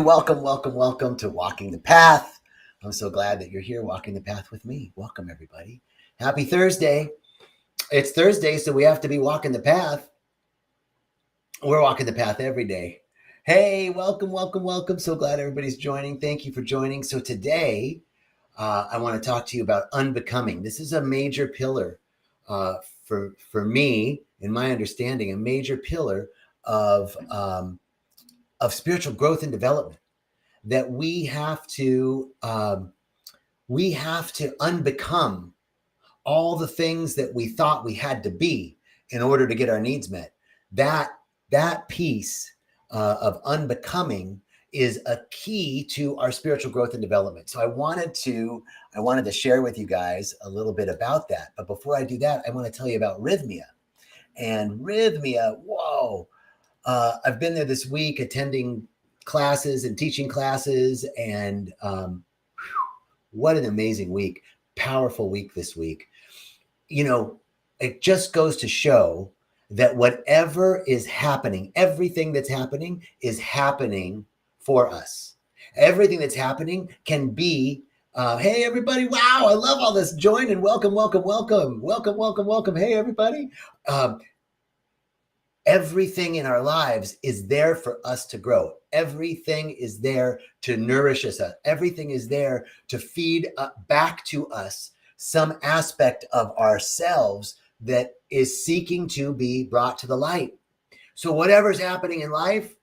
Welcome, welcome, welcome to Walking the Path. I'm so glad that you're here walking the path with me. Welcome, everybody. Happy Thursday. It's Thursday, so we have to be walking the path. We're walking the path every day. Hey, welcome, welcome, welcome. So glad everybody's joining. Thank you for joining. So today, I want to talk to you about unbecoming. This is a major pillar for me, in my understanding, a major pillar of spiritual growth and development. That we have to unbecome all the things that we thought we had to be in order to get our needs met. That piece of unbecoming is a key to our spiritual growth and development. So I wanted to share with you guys a little bit about that. But before I do that, I want to tell you about rythmia. And rythmia, whoa! I've been there this week attending classes and teaching classes, and what an amazing week. Powerful week this week. You know, it just goes to show that whatever is happening, everything that's happening is happening for us. Everything that's happening can be, hey, everybody, wow, I love all this. Join and welcome, welcome, welcome, welcome, welcome, welcome. Hey, everybody. Everything in our lives is there for us to grow. Everything is there to nourish us. Everything is there to feed back to us some aspect of ourselves that is seeking to be brought to the light. So whatever's happening in life,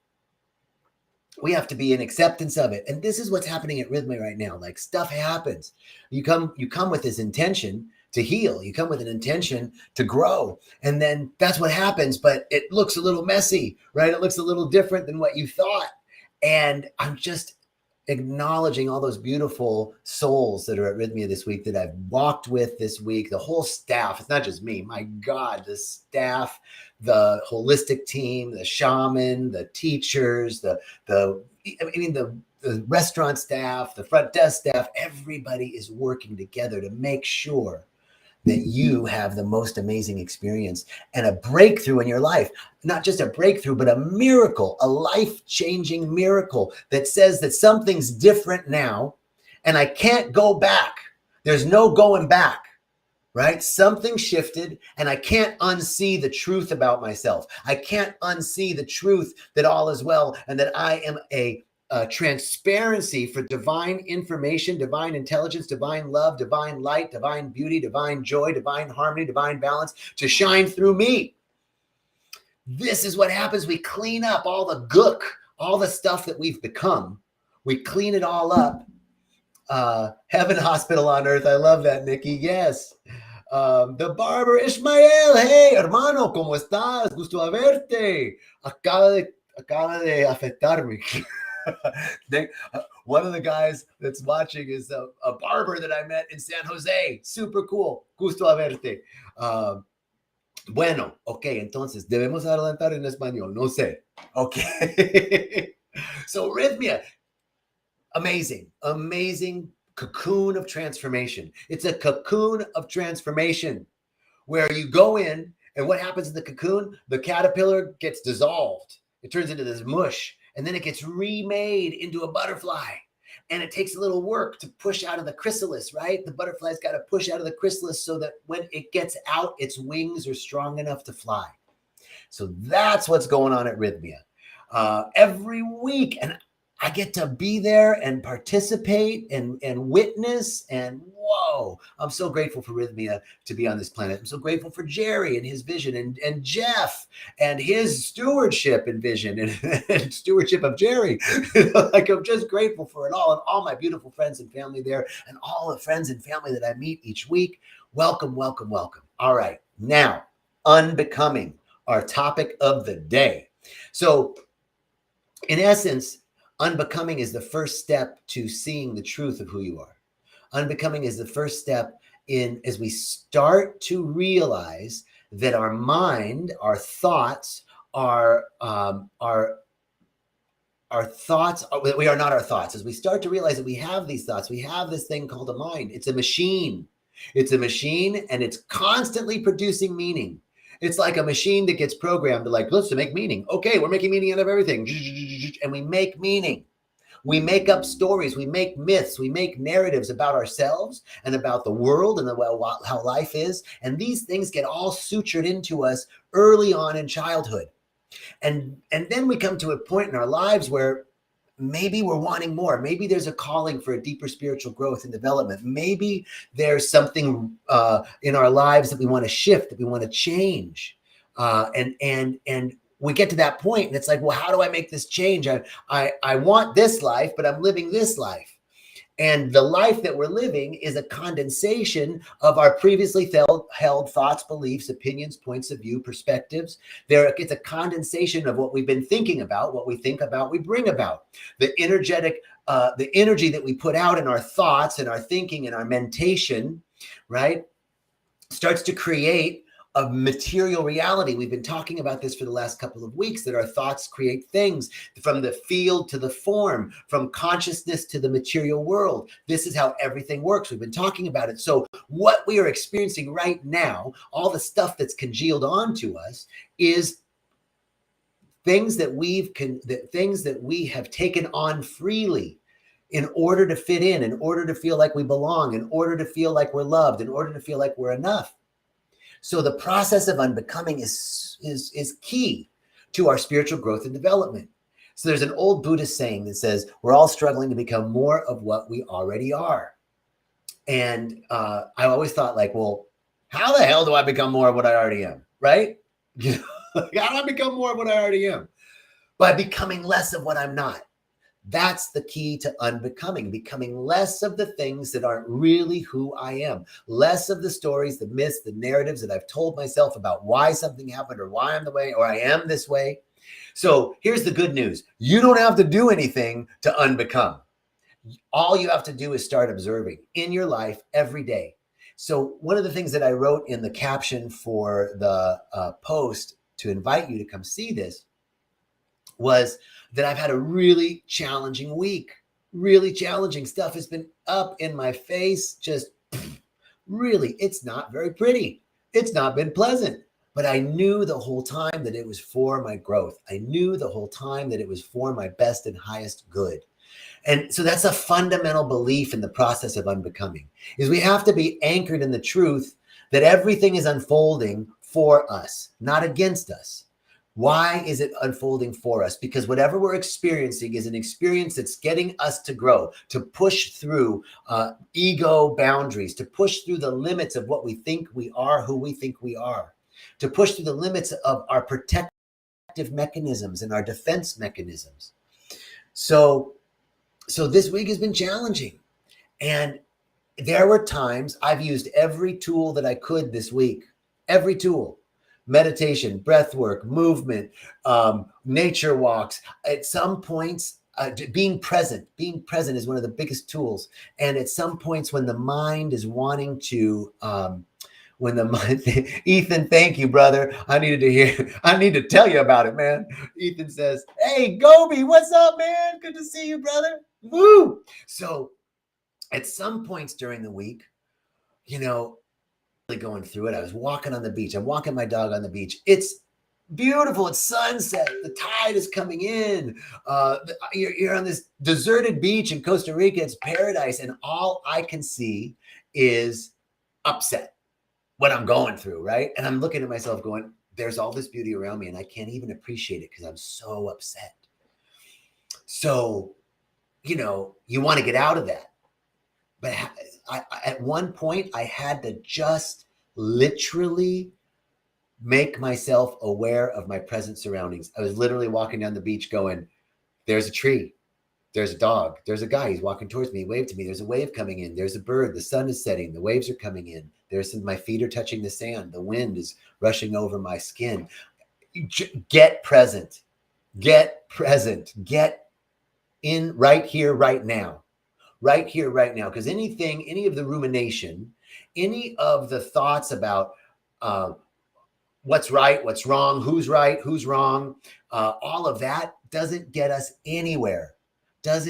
we have to be in acceptance of it. And this is what's happening at Rythmia right now. Like, stuff happens. You come with this intention to heal. You come with an intention to grow. And then that's what happens. But it looks a little messy, right? It looks a little different than what you thought. And I'm just acknowledging all those beautiful souls that are at Rythmia this week that I've walked with this week. The whole staff. It's not just me. My God, the staff, the holistic team, the shaman, the teachers, the restaurant staff, the front desk staff. Everybody is working together to make sure that you have the most amazing experience and a breakthrough in your life. Not just a breakthrough, but a miracle, a life-changing miracle that says that something's different now and I can't go back. There's no going back, right? Something shifted and I can't unsee the truth about myself. I can't unsee the truth that all is well and that I am a transparency for divine information, divine intelligence, divine love, divine light, divine beauty, divine joy, divine harmony, divine balance to shine through me. This is what happens. We clean up all the gook, all the stuff that we've become. We clean it all up. Heaven hospital on earth. I love that, Nikki. Yes. The barber Ishmael. Hey, hermano, ¿cómo estás? Gusto a verte. Acaba de afectarme. One of the guys that's watching is a barber that I met in San Jose. Super cool. Gusto a verte. Bueno, ok, entonces debemos adelantar en español. No sé. Okay. So Rythmia, amazing, amazing cocoon of transformation. It's a cocoon of transformation where you go in and what happens in the cocoon? The caterpillar gets dissolved. It turns into this mush. And then it gets remade into a butterfly. And it takes a little work to push out of the chrysalis, right? The butterfly's got to push out of the chrysalis so that when it gets out, its wings are strong enough to fly. So that's what's going on at Rythmia. Every week. And I get to be there and participate and witness. And whoa, I'm so grateful for Rythmia to be on this planet. I'm so grateful for Jerry and his vision and Jeff and his stewardship and vision and stewardship of Jerry. Like, I'm just grateful for it all and all my beautiful friends and family there and all the friends and family that I meet each week. Welcome, welcome, welcome. All right. Now, unbecoming, our topic of the day. So in essence, unbecoming is the first step to seeing the truth of who you are. Unbecoming is the first step in as we start to realize that our mind, our thoughts, our thoughts, we are not our thoughts. As we start to realize that we have these thoughts, we have this thing called a mind. It's a machine. It's a machine and it's constantly producing meaning. It's like a machine that gets programmed to like, let's make meaning. Okay, we're making meaning out of everything. And we make meaning. We make up stories, we make myths, we make narratives about ourselves and about the world and how life is. And these things get all sutured into us early on in childhood. And then we come to a point in our lives where maybe we're wanting more. Maybe there's a calling for a deeper spiritual growth and development. Maybe there's something in our lives that we want to shift, that we want to change. And we get to that point and it's like, well, how do I make this change? I want this life, but I'm living this life. And the life that we're living is a condensation of our previously held thoughts, beliefs, opinions, points of view, perspectives. It's a condensation of what we've been thinking about. What we think about, we bring about. The energy that we put out in our thoughts and our thinking and our mentation, right, starts to create a material reality. We've been talking about this for the last couple of weeks, that our thoughts create things, from the field to the form, from consciousness to the material world. This is how everything works. We've been talking about it. So what we are experiencing right now, all the stuff that's congealed onto us, is things that we have taken on freely in order to fit in order to feel like we belong, in order to feel like we're loved, in order to feel like we're enough. So the process of unbecoming is key to our spiritual growth and development. So there's an old Buddhist saying that says, we're all struggling to become more of what we already are. And I always thought, like, well, how the hell do I become more of what I already am, right? How do I become more of what I already am? By becoming less of what I'm not. That's the key to unbecoming, becoming less of the things that aren't really who I am, less of the stories, the myths, the narratives that I've told myself about why something happened or why I'm the way or I am this way. So here's the good news. You don't have to do anything to unbecome. All you have to do is start observing in your life every day. So one of the things that I wrote in the caption for the post to invite you to come see this was that I've had a really challenging week. Really challenging stuff has been up in my face. Just really, it's not very pretty. It's not been pleasant. But I knew the whole time that it was for my growth. I knew the whole time that it was for my best and highest good. And so that's a fundamental belief in the process of unbecoming, is we have to be anchored in the truth that everything is unfolding for us, not against us. Why is it unfolding for us? Because whatever we're experiencing is an experience that's getting us to grow, to push through ego boundaries, to push through the limits of what we think we are, who we think we are, to push through the limits of our protective mechanisms and our defense mechanisms. So this week has been challenging. And there were times I've used every tool that I could this week, every tool. Meditation, breath work, movement, nature walks. At some points, being present is one of the biggest tools. And at some points when the mind is wanting to, Ethan, thank you, brother. I need to tell you about it, man. Ethan says, hey, Gobi, what's up, man? Good to see you, brother. Woo! So at some points during the week, going through it. I was walking on the beach. I'm walking my dog on the beach. It's beautiful. It's sunset. The tide is coming in. You're on this deserted beach in Costa Rica. It's paradise. And all I can see is upset, what I'm going through, right? And I'm looking at myself going, there's all this beauty around me and I can't even appreciate it because I'm so upset. So, you want to get out of that. But at one point, I had to just literally make myself aware of my present surroundings. I was literally walking down the beach going, there's a tree, there's a dog, there's a guy, he's walking towards me, he waved to me, there's a wave coming in, there's a bird, the sun is setting, the waves are coming in, my feet are touching the sand, the wind is rushing over my skin. Get present, get in right here, right now. Right here, right now, because any of the rumination, any of the thoughts about what's right, what's wrong, who's right, who's wrong, all of that doesn't get us anywhere. There's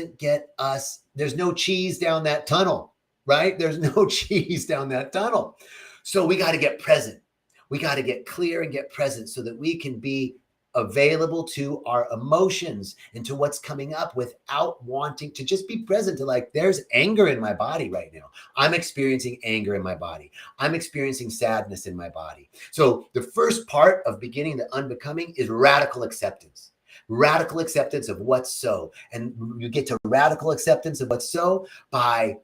no cheese down that tunnel, right? There's no cheese down that tunnel. So we got to get present. We got to get clear and get present so that we can be available to our emotions and to what's coming up without wanting to just be present to like, there's anger in my body right now. I'm experiencing anger in my body. I'm experiencing sadness in my body. So the first part of beginning the unbecoming is radical acceptance. Radical acceptance of what's so. And you get to radical acceptance of what's so by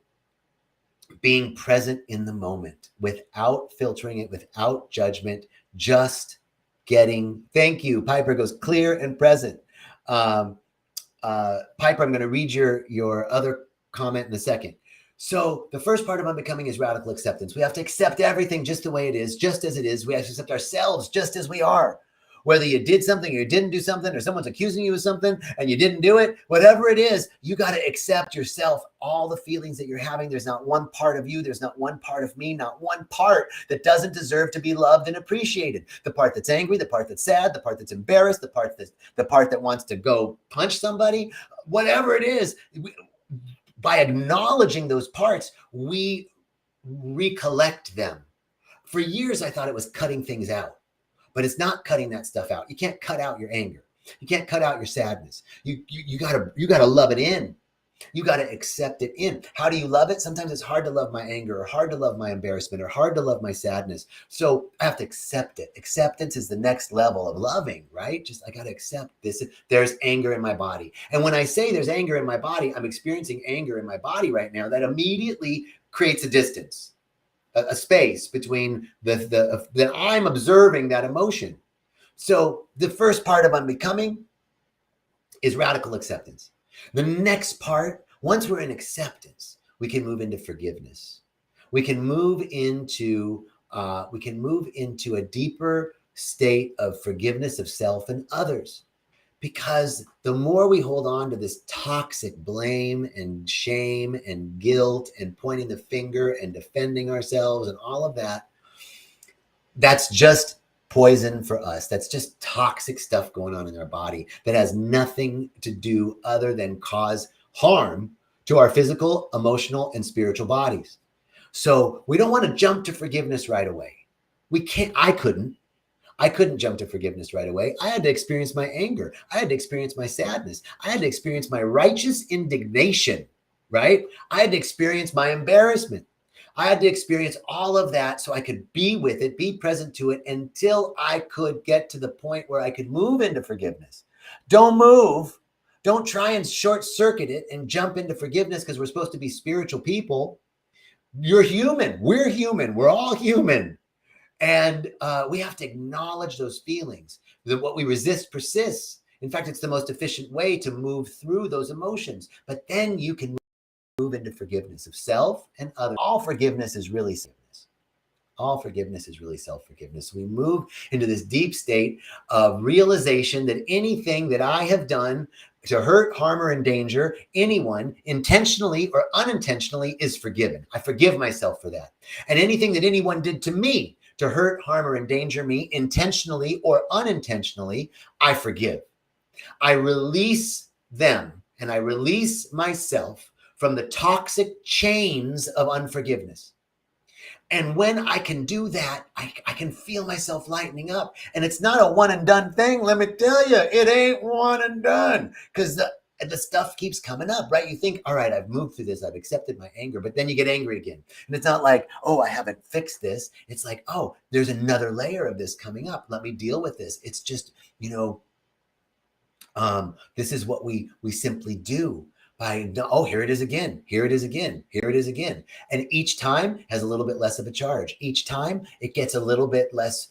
being present in the moment without filtering it, without judgment, just getting, thank you. Piper goes clear and present. Piper, I'm going to read your other comment in a second. So the first part of unbecoming is radical acceptance. We have to accept everything just the way it is, just as it is. We have to accept ourselves just as we are. Whether you did something or you didn't do something, or someone's accusing you of something and you didn't do it, whatever it is, you got to accept yourself, all the feelings that you're having. There's not one part of you. There's not one part of me, not one part that doesn't deserve to be loved and appreciated. The part that's angry, the part that's sad, the part that's embarrassed, the part that wants to go punch somebody, whatever it is. By acknowledging those parts, we recollect them. For years, I thought it was cutting things out. But it's not cutting that stuff out. You can't cut out your anger. You can't cut out your sadness. You gotta love it in. You gotta accept it in. How do you love it? Sometimes it's hard to love my anger, or hard to love my embarrassment, or hard to love my sadness. So I have to accept it. Acceptance is the next level of loving, right? Just I gotta accept this. There's anger in my body. And when I say there's anger in my body, I'm experiencing anger in my body right now. That immediately creates a distance. A space between that I'm observing that emotion. So the first part of unbecoming is radical acceptance. The next part, once we're in acceptance, we can move into forgiveness. We can move into a deeper state of forgiveness of self and others. Because the more we hold on to this toxic blame and shame and guilt and pointing the finger and defending ourselves and all of that, that's just poison for us. That's just toxic stuff going on in our body that has nothing to do other than cause harm to our physical, emotional, and spiritual bodies. So we don't want to jump to forgiveness right away. We can't. I couldn't jump to forgiveness right away. I had to experience my anger. I had to experience my sadness. I had to experience my righteous indignation, right? I had to experience my embarrassment. I had to experience all of that so I could be with it, be present to it until I could get to the point where I could move into forgiveness. Don't move. Don't try and short circuit it and jump into forgiveness because we're supposed to be spiritual people. You're human. We're human. We're all human. And we have to acknowledge those feelings, that what we resist persists. In fact, it's the most efficient way to move through those emotions. But then you can move into forgiveness of self and others. All forgiveness is really forgiveness. All forgiveness is really self-forgiveness. We move into this deep state of realization that anything that I have done to hurt, harm, or endanger anyone, intentionally or unintentionally, is forgiven. I forgive myself for that. And anything that anyone did to me to hurt, harm, or endanger me, intentionally or unintentionally, I forgive. I release them and I release myself from the toxic chains of unforgiveness. And when I can do that, I can feel myself lightening up. And it's not a one and done thing. Let me tell you, it ain't one and done, because the stuff keeps coming up, right? You think, all right, I've moved through this. I've accepted my anger, but then you get angry again. And it's not like, oh, I haven't fixed this. It's like, oh, there's another layer of this coming up. Let me deal with this. It's just, this is what we simply do. Oh, here it is again. Here it is again. Here it is again. And each time has a little bit less of a charge. Each time it gets a little bit less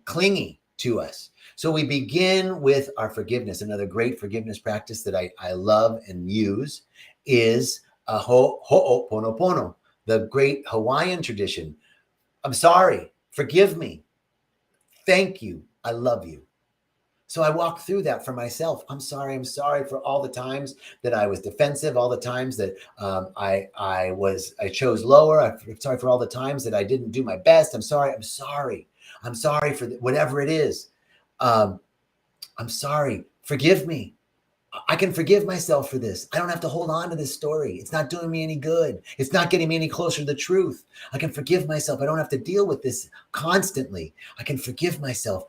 clingy to us. So we begin with our forgiveness. Another great forgiveness practice that I love and use is ho'oponopono, the great Hawaiian tradition. I'm sorry. Forgive me. Thank you. I love you. So I walk through that for myself. I'm sorry for all the times that I was defensive, all the times that I chose lower. I'm sorry for all the times that I didn't do my best. I'm sorry for whatever it is. I'm sorry. Forgive me. I can forgive myself for this. I don't have to hold on to this story. It's not doing me any good. It's not getting me any closer to the truth. I can forgive myself. I don't have to deal with this constantly. I can forgive myself.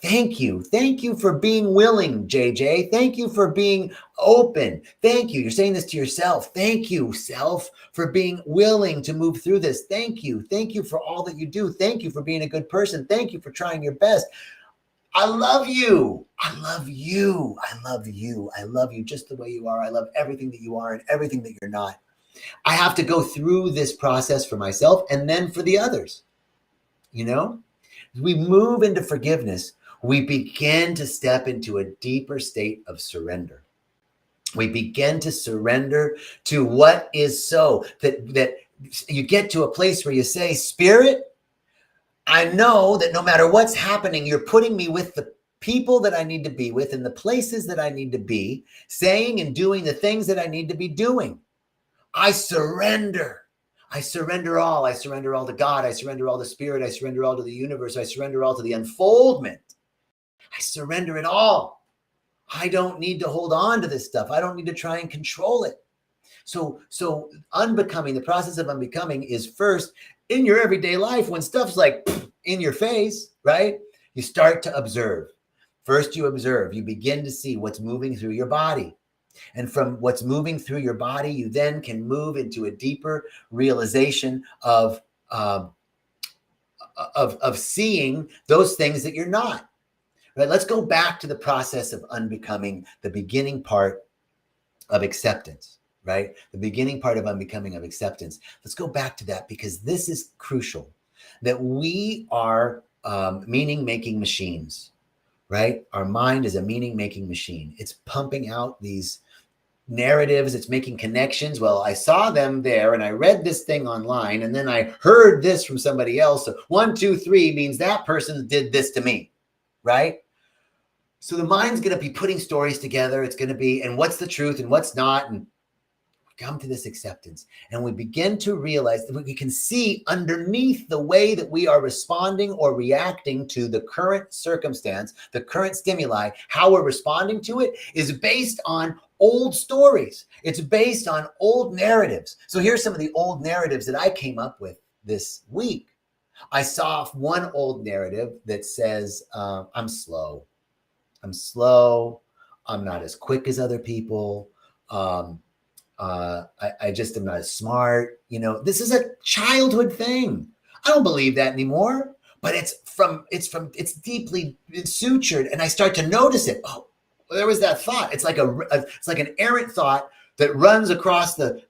Thank you. Thank you for being willing, JJ. Thank you for being open. Thank you. You're saying this to yourself. Thank you, self, for being willing to move through this. Thank you. Thank you for all that you do. Thank you for being a good person. Thank you for trying your best. I love you. I love you. I love you. I love you just the way you are. I love everything that you are and everything that you're not. I have to go through this process for myself and then for the others. You know, as we move into forgiveness, we begin to step into a deeper state of surrender. We begin to surrender to what is so that you get to a place where you say, Spirit, I know that no matter what's happening, you're putting me with the people that I need to be with in the places that I need to be, saying and doing the things that I need to be doing. I surrender. I surrender all. I surrender all to God. I surrender all to Spirit. I surrender all to the universe. I surrender all to the unfoldment. I surrender it all. I don't need to hold on to this stuff. I don't need to try and control it. So unbecoming, the process of unbecoming is first in your everyday life when stuff's like in your face, right? You start to observe. First, you observe. You begin to see what's moving through your body. And from what's moving through your body, you then can move into a deeper realization of seeing those things that you're not. Right? Let's go back to the process of unbecoming, the beginning part of acceptance. Right? The beginning part of unbecoming of acceptance. Let's go back to that because this is crucial. That we are meaning-making machines. Right? Our mind is a meaning-making machine. It's pumping out these narratives. It's making connections. Well, I saw them there and I read this thing online and then I heard this from somebody else. So 1, 2, 3 means that person did this to me, right? So the mind's going to be putting stories together. It's going to be, and what's the truth and what's not. And we come to this acceptance and we begin to realize that we can see underneath the way that we are responding or reacting to the current circumstance, the current stimuli, how we're responding to it is based on old stories. It's based on old narratives. So here's some of the old narratives that I came up with this week. I saw one old narrative that says, I'm slow. I'm slow. I'm not as quick as other people. I just am not as smart. You know, this is a childhood thing. I don't believe that anymore, but it's deeply sutured. And I start to notice it. Oh, well, there was that thought. It's like it's like an errant thought that runs across the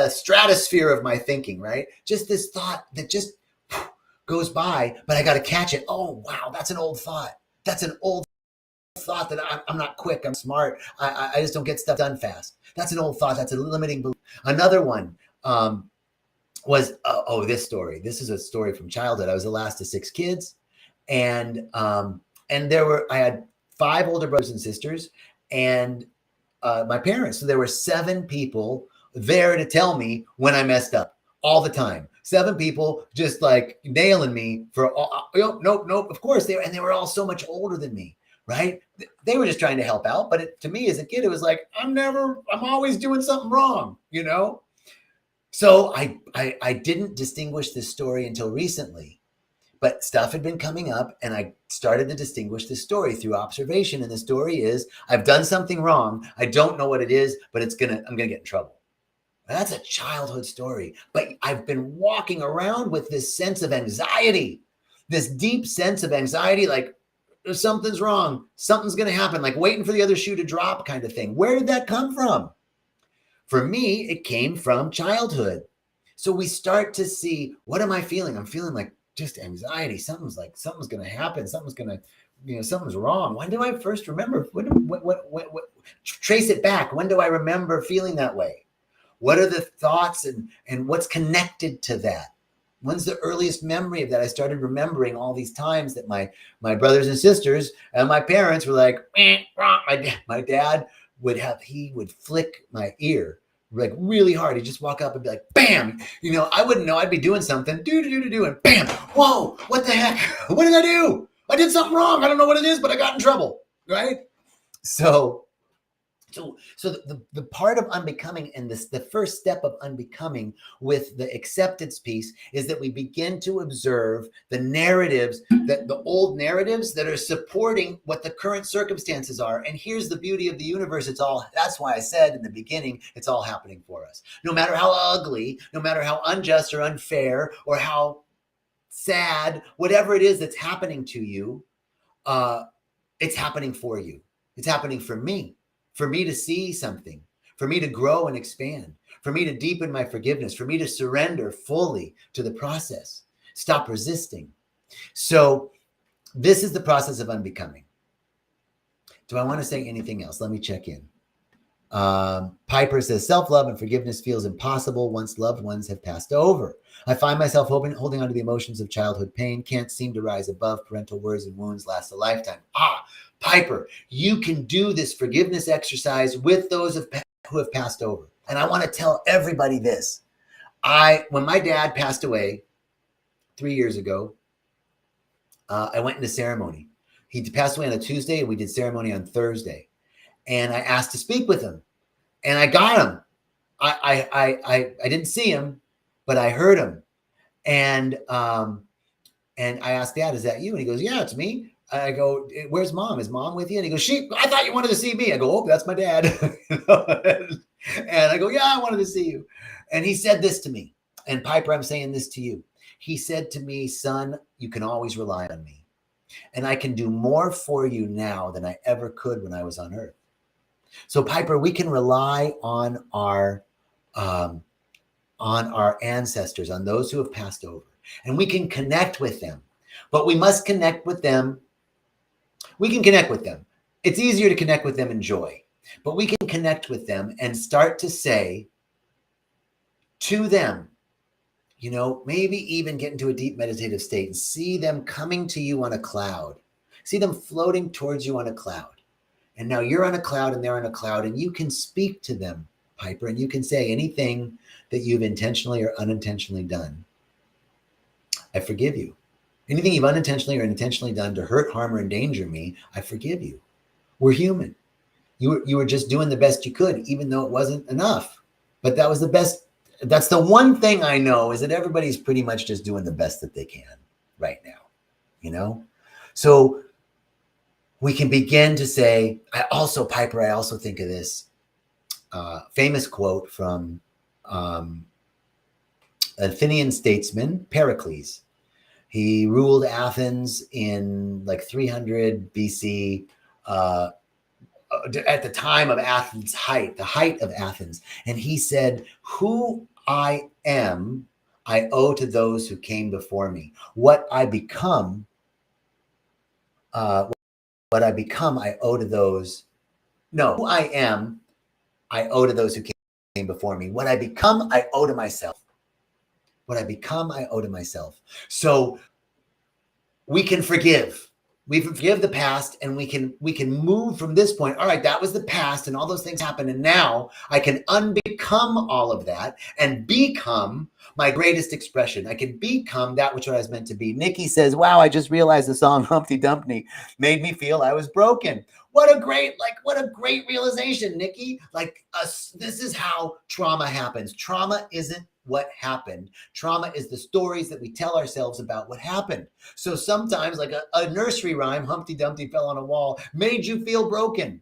stratosphere of my thinking, right? Just this thought that just goes by, but I got to catch it. Oh, wow. That's an old thought. That's an old thought that I'm not quick. I'm smart. I just don't get stuff done fast. That's an old thought. That's a limiting belief. Another one was, this story. This is a story from childhood. I was the last of 6 kids. And I had 5 older brothers and sisters and my parents. So there were 7 people there to tell me when I messed up all the time. 7 people just like nailing me for all, nope. Of course they were all so much older than me, right? They were just trying to help out. But to me as a kid, it was like, I'm always doing something wrong, you know? So I didn't distinguish this story until recently, but stuff had been coming up and I started to distinguish this story through observation. And the story is, I've done something wrong. I don't know what it is, but I'm going to get in trouble. That's a childhood story, but I've been walking around with this sense of anxiety, this deep sense of anxiety, like something's wrong, something's going to happen, like waiting for the other shoe to drop kind of thing. Where did that come from? For me, it came from childhood. So we start to see, what am I feeling? I'm feeling like just anxiety. Something's going to happen. Something's going to, something's wrong. When do I first remember? Trace it back. When do I remember feeling that way? What are the thoughts and what's connected to that? When's the earliest memory of that? I started remembering all these times that my brothers and sisters and my parents were like, my dad he would flick my ear like really hard. He'd just walk up and be like, bam, I wouldn't know. I'd be doing something, and bam, whoa, what the heck? What did I do? I did something wrong. I don't know what it is, but I got in trouble, right? So So the part of unbecoming, and this, the first step of unbecoming with the acceptance piece, is that we begin to observe the narratives, that the old narratives that are supporting what the current circumstances are. And here's the beauty of the universe. That's why I said in the beginning, it's all happening for us. No matter how ugly, no matter how unjust or unfair or how sad, whatever it is that's happening to you, it's happening for you. It's happening for me to see something, for me to grow and expand, for me to deepen my forgiveness, for me to surrender fully to the process, stop resisting. So this is the process of unbecoming. Do I want to say anything else? Let me check in. Piper says, self-love and forgiveness feels impossible once loved ones have passed over. I find myself holding on to the emotions of childhood pain, can't seem to rise above. Parental words and wounds last a lifetime. Piper, you can do this forgiveness exercise with those who have passed over. And I want to tell everybody this. When my dad passed away 3 years ago, I went into ceremony. He passed away on a Tuesday, and we did ceremony on Thursday. And I asked to speak with him, and I got him. I didn't see him, but I heard him. And I asked Dad, "Is that you?" And he goes, "Yeah, it's me." I go, "Where's Mom? Is Mom with you?" And he goes, I thought you wanted to see me." I go, "Oh, that's my dad." And I go, "Yeah, I wanted to see you." And he said this to me. And Piper, I'm saying this to you. He said to me, "Son, you can always rely on me. And I can do more for you now than I ever could when I was on earth." So Piper, we can rely on our ancestors, on those who have passed over, and we can connect with them. But we must connect with them. We can connect with them. It's easier to connect with them in joy, but we can connect with them and start to say to them, maybe even get into a deep meditative state and see them coming to you on a cloud. See them floating towards you on a cloud. And now you're on a cloud and they're on a cloud, and you can speak to them, Piper, and you can say anything that you've intentionally or unintentionally done. I forgive you. Anything you've unintentionally or intentionally done to hurt, harm, or endanger me, I forgive you. We're human. You were just doing the best you could, even though it wasn't enough. But that was the best. That's the one thing I know, is that everybody's pretty much just doing the best that they can right now, So we can begin to say, Piper, I also think of this famous quote from Athenian statesman Pericles. He ruled Athens in like 300 BC, at the time of Athens' height, the height of Athens. And he said, "Who I am, I owe to those who came before me. What I become, I owe to those. No, who I am, I owe to those who came before me. What I become, I owe to myself. What I become, I owe to myself." So we can forgive. We forgive the past, and we can move from this point. All right, that was the past, and all those things happened, and now I can unbecome all of that and become my greatest expression. I can become that which I was meant to be. Nikki says, "Wow, I just realized the song Humpty Dumpty made me feel I was broken." What a great realization, Nikki. This is how trauma happens. Trauma isn't what happened. Trauma is the stories that we tell ourselves about what happened. So sometimes, like a nursery rhyme, Humpty Dumpty fell on a wall, made you feel broken.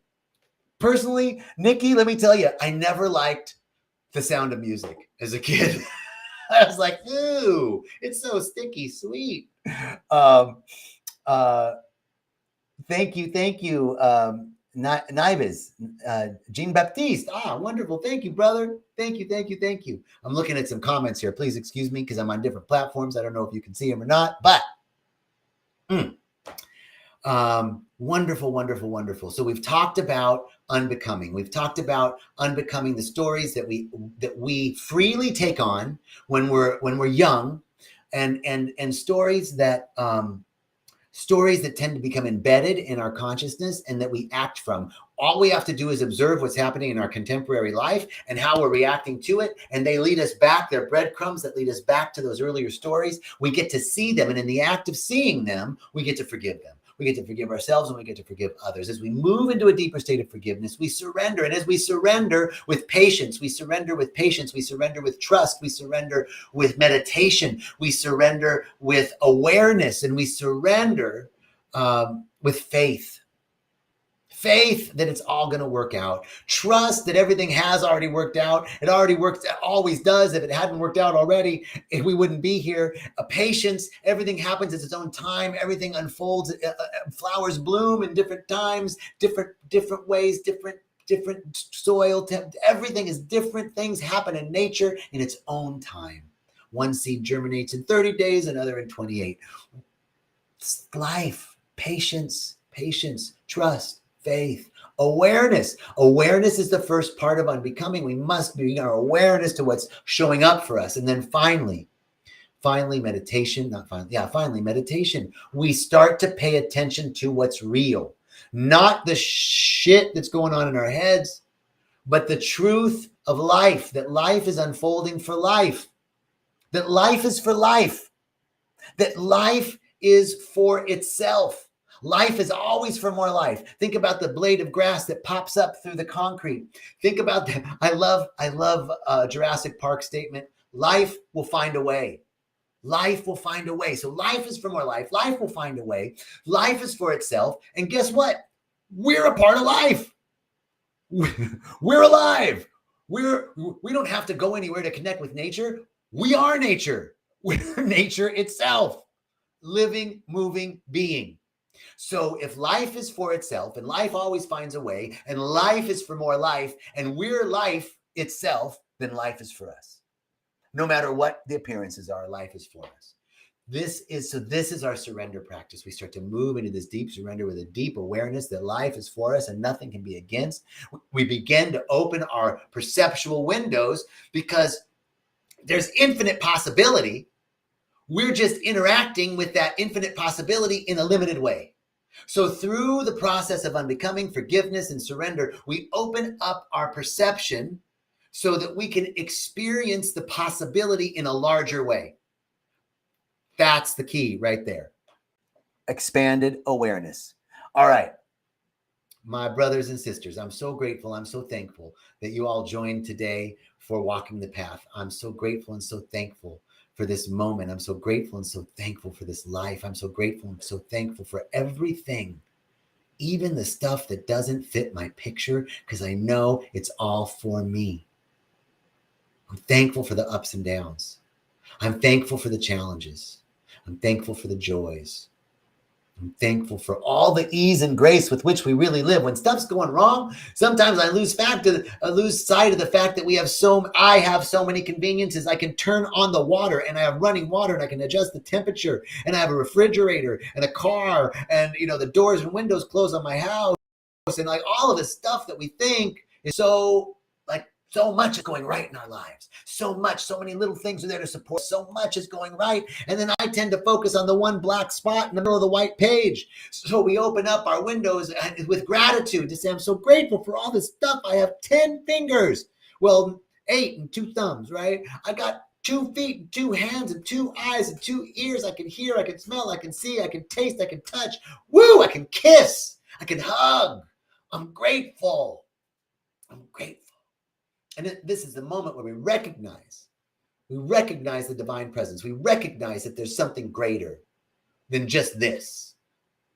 Personally, Nikki, let me tell you, I never liked The Sound of Music as a kid. I was like, ooh, it's so sticky sweet. Thank you. Nives, Jean Baptiste. Wonderful. Thank you, brother. Thank you. I'm looking at some comments here. Please excuse me, because I'm on different platforms. I don't know if you can see them or not, but wonderful. So we've talked about unbecoming. We've talked about unbecoming, the stories that we freely take on when we're young, and stories that tend to become embedded in our consciousness and that we act from. All we have to do is observe what's happening in our contemporary life and how we're reacting to it. And they lead us back. They're breadcrumbs that lead us back to those earlier stories. We get to see them. And in the act of seeing them, we get to forgive them. We get to forgive ourselves, and we get to forgive others. As we move into a deeper state of forgiveness, we surrender. And as we surrender with patience, we surrender with patience, we surrender with trust, we surrender with meditation, we surrender with awareness, and we surrender with faith. Faith that it's all going to work out. Trust that everything has already worked out. It already works, it always does. If it hadn't worked out already, we wouldn't be here. A patience, everything happens at its own time. Everything unfolds. Flowers bloom in different times, different ways, different soil. Everything is different. Things happen in nature in its own time. One seed germinates in 30 days, another in 28. It's life, patience, trust, faith, awareness. Awareness is the first part of unbecoming. We must bring our awareness to what's showing up for us. And then finally, meditation, finally, meditation. We start to pay attention to what's real, not the shit that's going on in our heads, but the truth of life, that life is unfolding for life, that life is for life, that life is for itself. Life is always for more life. Think about the blade of grass that pops up through the concrete. Think about that. I love Jurassic Park statement. Life will find a way. Life will find a way. So life is for more life. Life will find a way. Life is for itself. And guess what? We're a part of life. We're alive. We don't have to go anywhere to connect with nature. We are nature. We're nature itself. Living, moving, being. So if life is for itself, and life always finds a way, and life is for more life, and we're life itself, then life is for us. No matter what the appearances are, life is for us. This is our surrender practice. We start to move into this deep surrender with a deep awareness that life is for us and nothing can be against. We begin to open our perceptual windows because there's infinite possibility. We're just interacting with that infinite possibility in a limited way. So through the process of unbecoming, forgiveness, and surrender, we open up our perception so that we can experience the possibility in a larger way. That's the key right there. Expanded awareness. All right. My brothers and sisters, I'm so grateful. I'm so thankful that you all joined today for Walking the Path. I'm so grateful and so thankful for this moment. I'm so grateful and so thankful for this life. I'm so grateful and so thankful for everything, even the stuff that doesn't fit my picture, because I know it's all for me. I'm thankful for the ups and downs. I'm thankful for the challenges. I'm thankful for the joys. I'm thankful for all the ease and grace with which we really live. When stuff's going wrong, sometimes I lose sight of the fact that I have so many conveniences. I can turn on the water and I have running water and I can adjust the temperature and I have a refrigerator and a car and, the doors and windows close on my house and like all of the stuff that we think is so much is going right in our lives. So many little things are there to support. So much is going right. And then I tend to focus on the one black spot in the middle of the white page. So we open up our windows with gratitude to say, I'm so grateful for all this stuff. I have 10 fingers. Well, 8 and 2 thumbs, right? I got 2 feet and 2 hands and 2 eyes and 2 ears. I can hear, I can smell, I can see, I can taste, I can touch. Woo! I can kiss. I can hug. I'm grateful. I'm grateful. And this is the moment where we recognize the divine presence. We recognize that there's something greater than just this,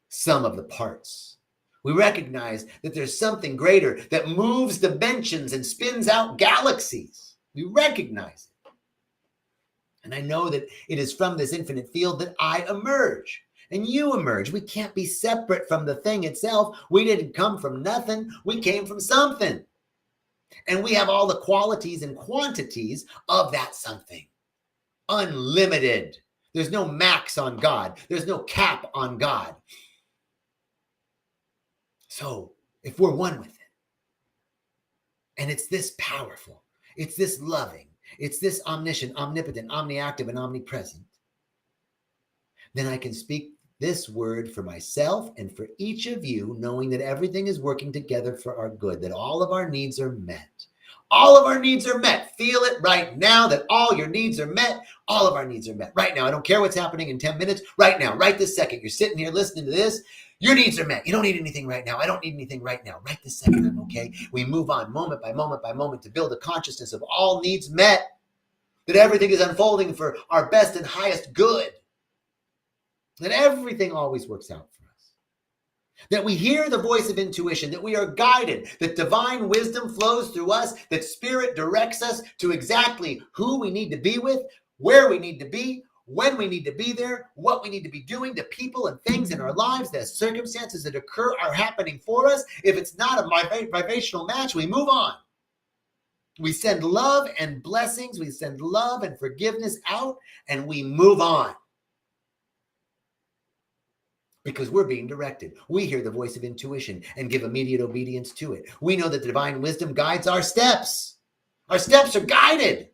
sum of the parts. We recognize that there's something greater that moves dimensions and spins out galaxies. We recognize it. And I know that it is from this infinite field that I emerge and you emerge. We can't be separate from the thing itself. We didn't come from nothing. We came from something. And we have all the qualities and quantities of that something. Unlimited. There's no max on God. There's no cap on God. So if we're one with it, and it's this powerful, it's this loving, it's this omniscient, omnipotent, omniactive, and omnipresent, then I can speak this word for myself and for each of you, knowing that everything is working together for our good, that all of our needs are met. All of our needs are met. Feel it right now that all your needs are met. All of our needs are met right now. I don't care what's happening in 10 minutes. Right now, right this second, you're sitting here listening to this. Your needs are met. You don't need anything right now. I don't need anything right now. Right this second, I'm okay. We move on moment by moment by moment to build a consciousness of all needs met, that everything is unfolding for our best and highest good, that everything always works out for us, that we hear the voice of intuition, that we are guided, that divine wisdom flows through us, that spirit directs us to exactly who we need to be with, where we need to be, when we need to be there, what we need to be doing, to people and things in our lives, the circumstances that occur are happening for us. If it's not a vibrational match, we move on. We send love and blessings, we send love and forgiveness out, and we move on. Because we're being directed. We hear the voice of intuition and give immediate obedience to it. We know that divine wisdom guides our steps. Our steps are guided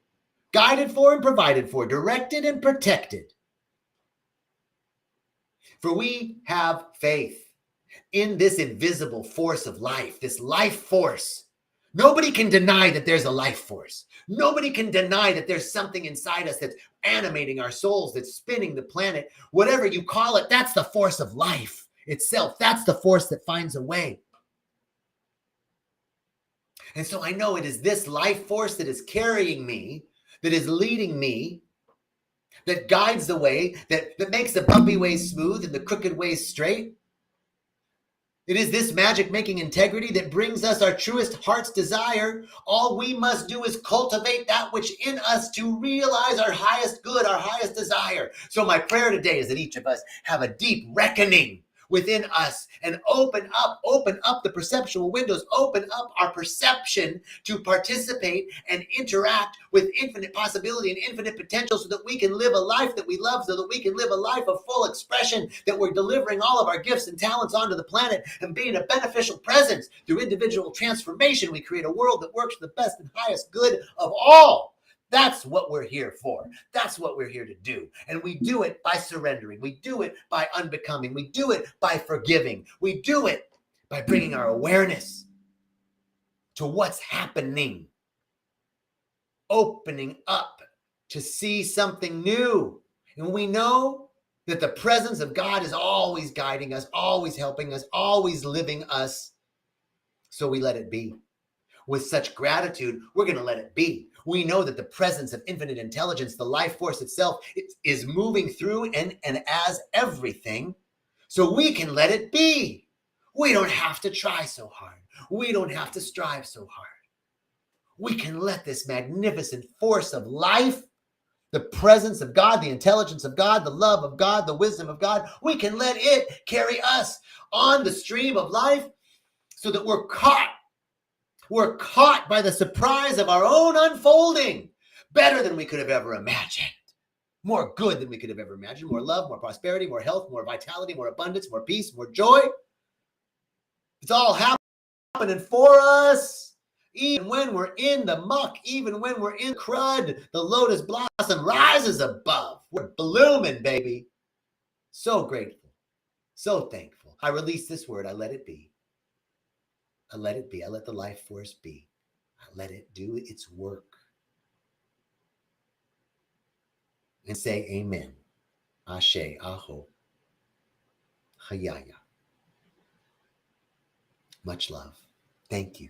for and provided for, directed and protected. For we have faith in this invisible force of life, this life force. Nobody can deny that there's a life force. Nobody can deny that there's something inside us that's animating our souls, that's spinning the planet. Whatever you call it, that's the force of life itself. That's the force that finds a way. And so I know it is this life force that is carrying me, that is leading me, that guides the way, that makes the bumpy ways smooth and the crooked ways straight. It is this magic-making integrity that brings us our truest heart's desire. All we must do is cultivate that which in us to realize our highest good, our highest desire. So my prayer today is that each of us have a deep reckoning within us and open up the perceptual windows, open up our perception to participate and interact with infinite possibility and infinite potential, so that we can live a life that we love, so that we can live a life of full expression, that we're delivering all of our gifts and talents onto the planet and being a beneficial presence. Through individual transformation, we create a world that works for the best and highest good of all. That's what we're here for. That's what we're here to do. And we do it by surrendering. We do it by unbecoming. We do it by forgiving. We do it by bringing our awareness to what's happening, opening up to see something new. And we know that the presence of God is always guiding us, always helping us, always living us. So we let it be. With such gratitude, we're going to let it be. We know that the presence of infinite intelligence, the life force itself, is moving through and as everything, so we can let it be. We don't have to try so hard. We don't have to strive so hard. We can let this magnificent force of life, the presence of God, the intelligence of God, the love of God, the wisdom of God, we can let it carry us on the stream of life, so that we're caught. We're caught by the surprise of our own unfolding, better than we could have ever imagined, more good than we could have ever imagined, more love, more prosperity, more health, more vitality, more abundance, more peace, more joy. It's all happening for us. Even when we're in the muck, even when we're in crud, the lotus blossom rises above. We're blooming, baby. So grateful, so thankful. I release this word. I let it be. I let it be. I let the life force be. I let it do its work. And say amen. Ashe, aho, hayaya. Much love. Thank you.